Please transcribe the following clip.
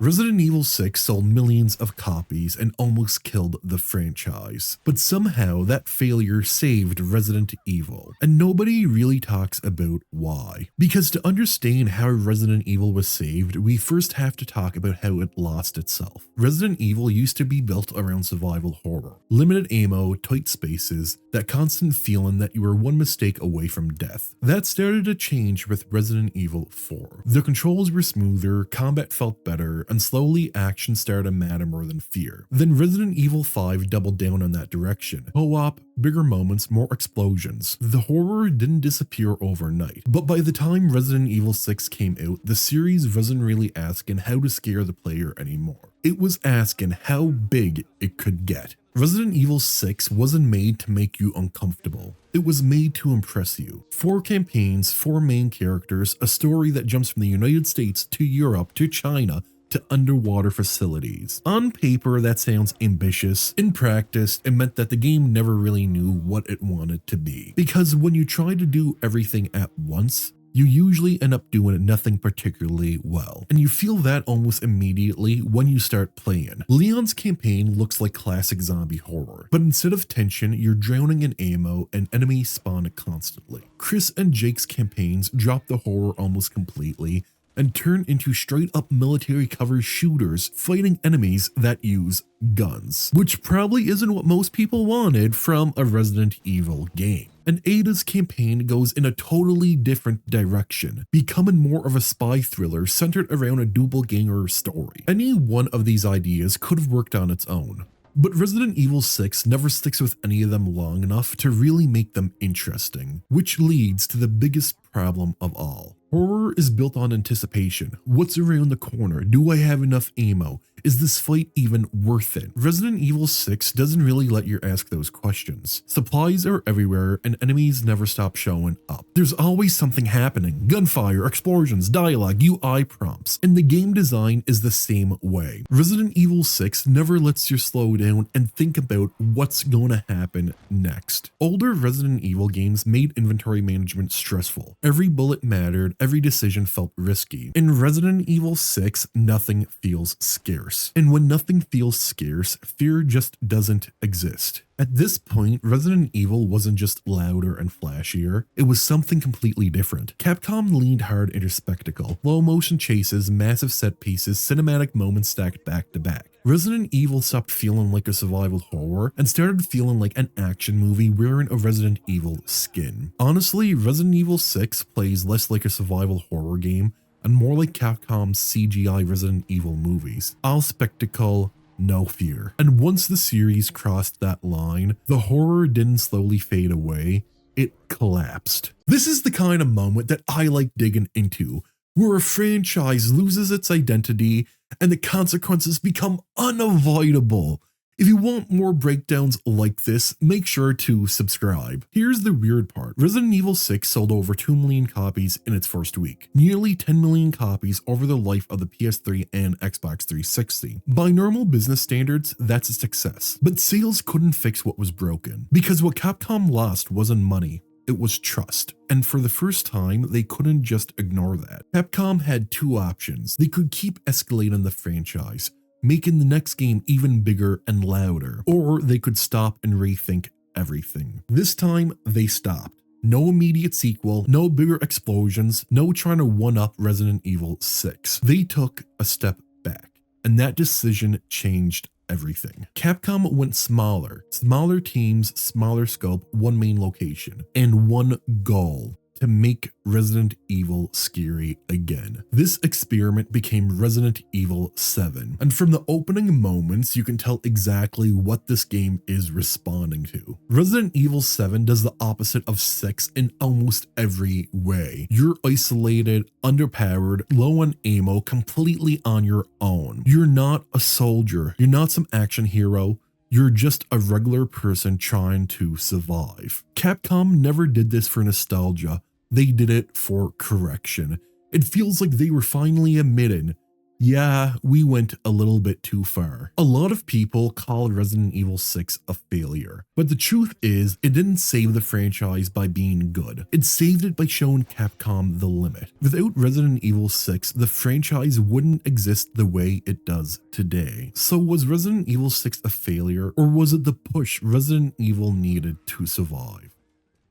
Resident Evil 6 sold millions of copies and almost killed the franchise, but somehow that failure saved Resident Evil, and nobody really talks about why. Because to understand how Resident Evil was saved, we first have to talk about how it lost itself. Resident Evil used to be built around survival horror. Limited ammo, tight spaces, that constant feeling that you were one mistake away from death. That started to change with Resident Evil 4. The controls were smoother, combat felt better, and slowly action started to matter more than fear. Then Resident Evil 5 doubled down on that direction. Co-op, bigger moments, more explosions. The horror didn't disappear overnight, but by the time Resident Evil 6 came out, the series wasn't really asking how to scare the player anymore. It was asking how big it could get. Resident Evil 6 wasn't made to make you uncomfortable. It was made to impress you. 4 campaigns, 4 main characters, a story that jumps from the United States to Europe to China to underwater facilities. On paper, that sounds ambitious. In practice, it meant that the game never really knew what it wanted to be. Because when you try to do everything at once, you usually end up doing nothing particularly well, and you feel that almost immediately when you start playing. Leon's campaign looks like classic zombie horror, but instead of tension, you're drowning in ammo and enemies spawn constantly. Chris and Jake's campaigns drop the horror almost completely and turn into straight up military cover shooters fighting enemies that use guns, which probably isn't what most people wanted from a Resident Evil game. And Ada's campaign goes in a totally different direction, becoming more of a spy thriller centered around a doppelganger story. Any one of these ideas could have worked on its own, but Resident Evil 6 never sticks with any of them long enough to really make them interesting, which leads to the biggest problem of all. Horror is built on anticipation. What's around the corner? Do I have enough ammo? Is this fight even worth it? Resident Evil 6 doesn't really let you ask those questions. Supplies are everywhere and enemies never stop showing up. There's always something happening. Gunfire, explosions, dialogue, UI prompts. And the game design is the same way. Resident Evil 6 never lets you slow down and think about what's going to happen next. Older Resident Evil games made inventory management stressful. Every bullet mattered. Every decision felt risky. In Resident Evil 6, nothing feels scarce. And when nothing feels scarce, fear just doesn't exist. At this point, Resident Evil wasn't just louder and flashier, it was something completely different. Capcom leaned hard into spectacle, low motion chases, massive set pieces, cinematic moments stacked back to back. Resident Evil stopped feeling like a survival horror and started feeling like an action movie wearing a Resident Evil skin. Honestly, Resident Evil 6 plays less like a survival horror game and more like Capcom's CGI Resident Evil movies. All spectacle, no fear. And once the series crossed that line, the horror didn't slowly fade away, it collapsed. This is the kind of moment that I like digging into, where a franchise loses its identity and the consequences become unavoidable. If you want more breakdowns like this, make sure to subscribe. Here's the weird part. Resident Evil 6 sold over 2 million copies in its first week, nearly 10 million copies over the life of the PS3 and Xbox 360. By normal business standards, that's a success. But sales couldn't fix what was broken, because what Capcom lost wasn't money. It was trust. And for the first time, they couldn't just ignore that. Capcom had 2 options. They could keep escalating the franchise, making the next game even bigger and louder, or they could stop and rethink everything. This time, they stopped. No immediate sequel, no bigger explosions, no trying to one-up Resident Evil 6. They took a step back, and that decision changed everything. Capcom went smaller teams, smaller scope, one main location, and one goal: to make Resident Evil scary again. This experiment became Resident Evil 7, and from the opening moments, you can tell exactly what this game is responding to. Resident Evil 7 does the opposite of 6 in almost every way. You're isolated, underpowered, low on ammo, completely on your own. You're not a soldier. You're not some action hero. You're just a regular person trying to survive. Capcom never did this for nostalgia. They did it for correction. It feels like they were finally admitting, Yeah, we went a little bit too far. A lot of people call Resident Evil 6 a failure, but the truth is it didn't save the franchise by being good. It saved it by showing Capcom the limit. Without Resident Evil 6, the franchise wouldn't exist the way it does today. So was Resident Evil 6 a failure, or was it the push Resident Evil needed to survive?